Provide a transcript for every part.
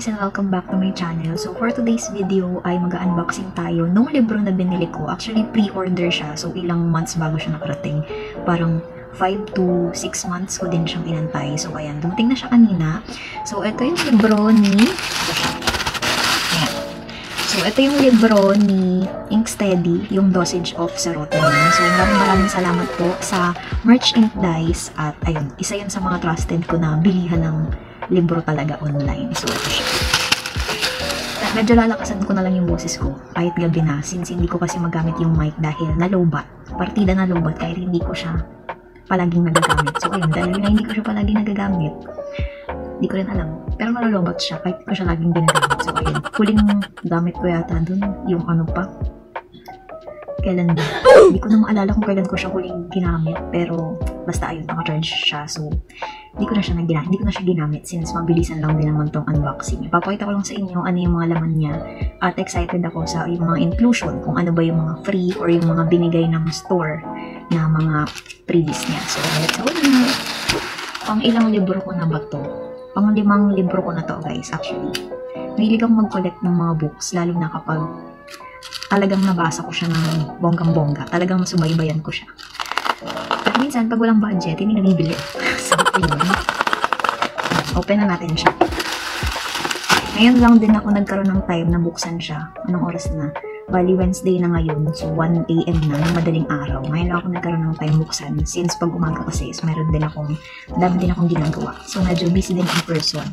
guys and welcome back to my channel. So for today's video ay mag-unboxing tayo nung libro na binili ko. Actually pre-order siya, so ilang months bago siya nakarating. Parang 5 to 6 months ko din siyang inantay. So ayan, dumating na siya kanina. So ito yung libro ni... Ayan. So ito yung libro ni Inksteady, yung Dosage of Serotonin. So maraming salamat po sa Merch Ink Dice at ayun, isa yan sa mga trusted ko na bilihan ng libro talaga online. So, ito siya. Medyo lalakasan ko na lang yung boses ko kahit gabi na since hindi ko kasi magamit yung mic dahil nalobat. Partida na lobat kahit hindi ko siya palaging nagagamit. So, ayun, dahil na hindi ko siya palaging nagagamit. Hindi ko rin alam. Pero nalolobat siya kahit ko siya laging ginagamit. So, ayun. Huling gamit ko yata dun yung ano pa. Kailan ba? Hindi ko na maalala kung kailan ko siya huling ginamit. Pero, basta ayun, naka-charge siya. So, hindi ko na siya ginamit since mabilisan lang din naman tong unboxing. Ipapakita ko lang sa inyo ano yung mga laman niya. At excited ako sa yung mga inclusion. Kung ano ba yung mga free or yung mga binigay ng store na mga previous niya. So, let's go na. Pang ilang libro ko na ba to? Pang 5 libro ko na to, guys, actually. Mahilig akong mag-collect ng mga books, lalo na kapag talagang nabasa ko siya ng bonggang-bongga. Talagang masubaybayan ko siya. At minsan, pag walang budget, hindi nabibili. So, ayun. Open na natin siya. Ngayon lang din ako nagkaroon ng time na buksan siya. Anong oras na? Bali, Wednesday na ngayon. So, 1 AM na, ng madaling araw. Ngayon lang ako nagkaroon ng time buksan. Since pag umaga kasi, meron din akong, dami din akong ginagawa. So, medyo busy din in person.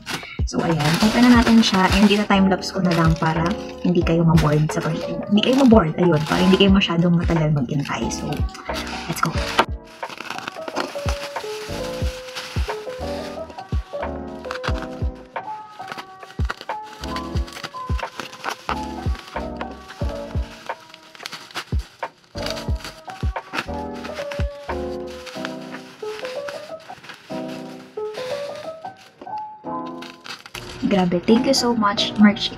So, ayan. Open na natin siya. And dito time-lapse ko na lang para hindi kayo maboard sa hindi kayo maboard. Ayun. Para hindi kayo masyadong matagal mag-intay. So, let's go. Grabe, thank you so much, Merch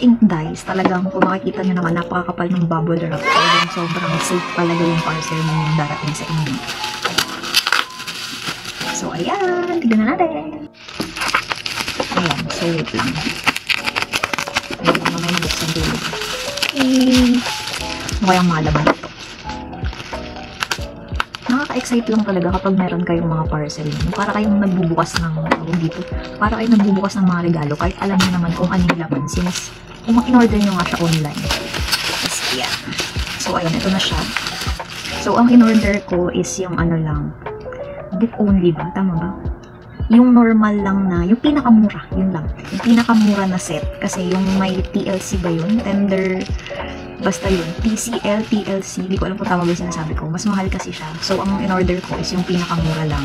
Ink Dice. Talagang kung makikita nyo naman, napakakapal ng bubble wrap. Talagang sobrang safe talaga yung parcel na yung darating sa inyo. So, ayan, tignan na natin. Ayan, so wait lang. Ayan, mamaya nabuksan dulo. Mukhang malaman ito. Nakaka-excite lang talaga kapag meron kayong mga parcel. Para kayong nagbubukas ng para kayong nagbubukas ng mga regalo kahit alam niyo naman kung ano yung laman since kung in-order nyo nga siya online. Tapos, yeah. So, ayun, ito na siya. So, ang in-order ko is yung ano lang, book only ba? Tama ba? Yung normal lang na, yung pinakamura, yun lang. Yung pinakamura na set. Kasi yung may TLC ba yun? Tender, basta yun. TCL, TLC, hindi ko alam kung tama ba yung sinasabi ko. Mas mahal kasi siya. So, ang in-order ko is yung pinakamura lang.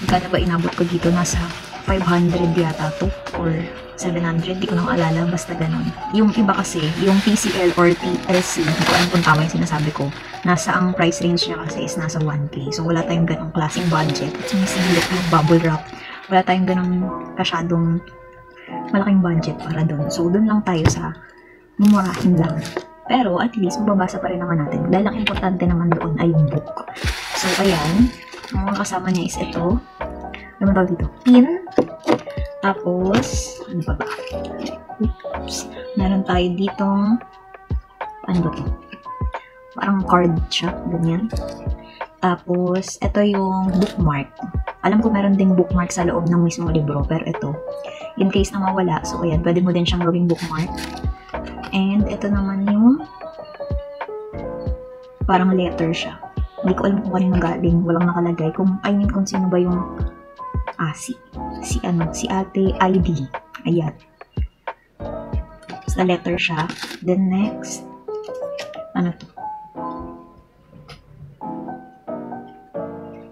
Magkano ba inabot ko dito? Nasa 500 yata to or 700, di ko nang alala, basta ganun. Yung iba kasi, yung TCL or TLC, hindi ko alam kung tama yung sinasabi ko, nasa ang price range niya kasi is nasa 1K. So, wala tayong ganong klaseng budget. At sumisilip yung bubble wrap. Wala tayong ganong kasyadong malaking budget para dun. So, dun lang tayo sa mumurahin lang. Pero, at least, mababasa pa rin naman natin. Dahil ang importante naman doon ay yung book. So, ayan. Ang kasama niya is ito. Ano tawag dito? Pin. Tapos, ano pa ba? Oops. Meron tayo ditong, ano ba ito? Parang card siya. Ganyan. Tapos, ito yung bookmark. Alam ko meron ding bookmark sa loob ng mismong libro. Pero ito, in case na mawala. So, ayan. Pwede mo din siyang gawing bookmark. And, ito naman yung parang letter siya. Hindi ko alam kung kanino galing. Walang nakalagay. Kung sino ba yung si Ate ID. Ayan. Sa letter siya. Then next, ano to?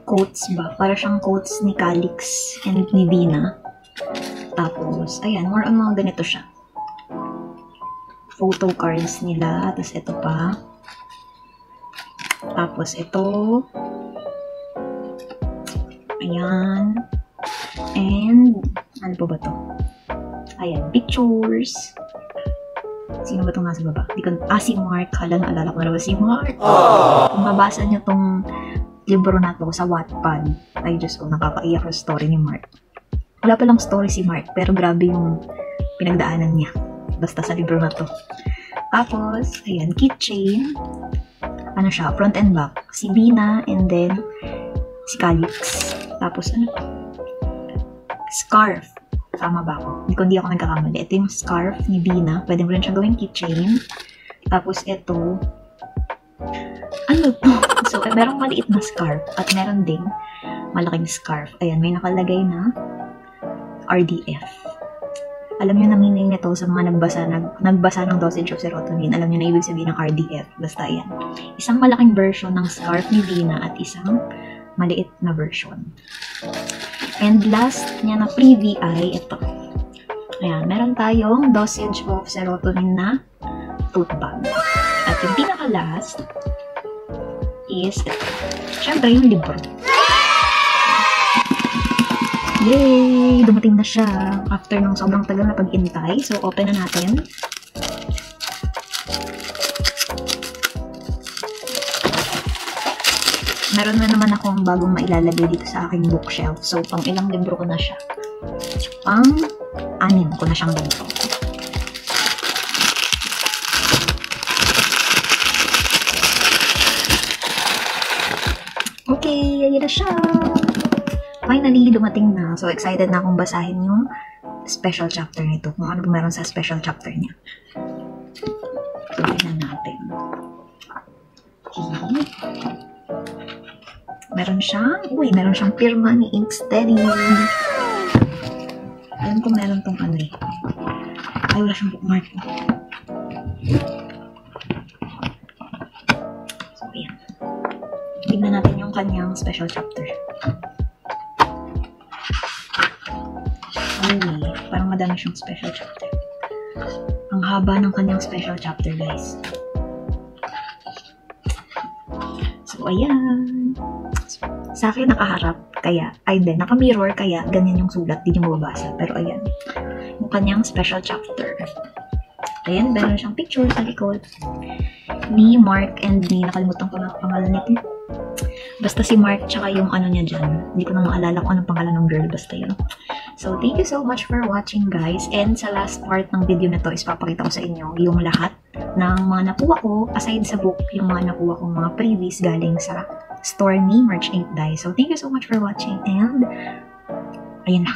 Quotes ba? Para siyang quotes ni Calix and ni Dina. Tapos, ayan, more on mga ganito siya. Photo cards nila. Tapos ito pa. Tapos ito. Ayan. And, ano pa ba to? Ayan, pictures. Sino ba itong nasa baba? Si Mark. Hala, naalala ko na ba si Mark? Kung mabasa niyo tong libro na to sa Wattpad, ay Diyos ko, nakakaiyak yung story ni Mark. Wala palang story si Mark, pero grabe yung pinagdaanan niya. Basta sa libro na to. Tapos, ayan, keychain. Ano siya, front and back. Si Bina, and then, si Calix. Tapos, ano pa? Scarf. Tama ba ako? Hindi ako nagkakamali. Ito yung scarf ni Bina. Pwede mo rin siya gawing keychain. Tapos, ito, ano to? So, merong maliit na scarf at meron ding malaking scarf. Ayan, may nakalagay na RDF. Alam nyo na meaning nito sa mga nagbasa ng dosage of serotonin. Alam nyo na ibig sabihin ng RDF. Basta ayan. Isang malaking version ng scarf ni Bina at isang maliit na version. And last niya na freebie ay ito. Ayan, meron tayong dosage of serotonin na tote bag. At yung pinaka-last is ito. Siyempre, yung libro. Yay! Dumating na siya after ng sobrang tagal na pag-intay. So, open na natin. Meron na naman akong bagong mailalagay dito sa aking bookshelf. So, pang ilang libro ko na siya. Pang-anim ko na siyang libro. Okay, ayan na siya. Finally, dumating na. So, excited na akong basahin yung special chapter nito. Kung ano meron sa special chapter niya. So, tingnan natin. Okay. Meron siyang pirma ni Inksteady. Alam ko meron tong ano eh. Ay, wala siyang bookmark. So, ayan. Tignan natin yung kanyang special chapter. Ay, parang madami siyang special chapter. Ang haba ng kanyang special chapter, guys. So, ayan. Sa akin nakaharap, kaya, naka-mirror, kaya ganyan yung sulat, di nyo mababasa. Pero ayan, yung kanyang special chapter. Ayan, meron siyang picture sa likod ni Mark and ni, nakalimutan ko na pangalan nito. Basta si Mark, tsaka yung ano niya dyan. Hindi ko na maalala kung anong pangalan ng girl, basta yun. So, thank you so much for watching, guys. And sa last part ng video na to is papakita ko sa inyo yung lahat ng mga nakuha ko, aside sa book, yung mga nakuha kong mga freebies galing sa store ni Merch Ink Die. So, thank you so much for watching and ayun na.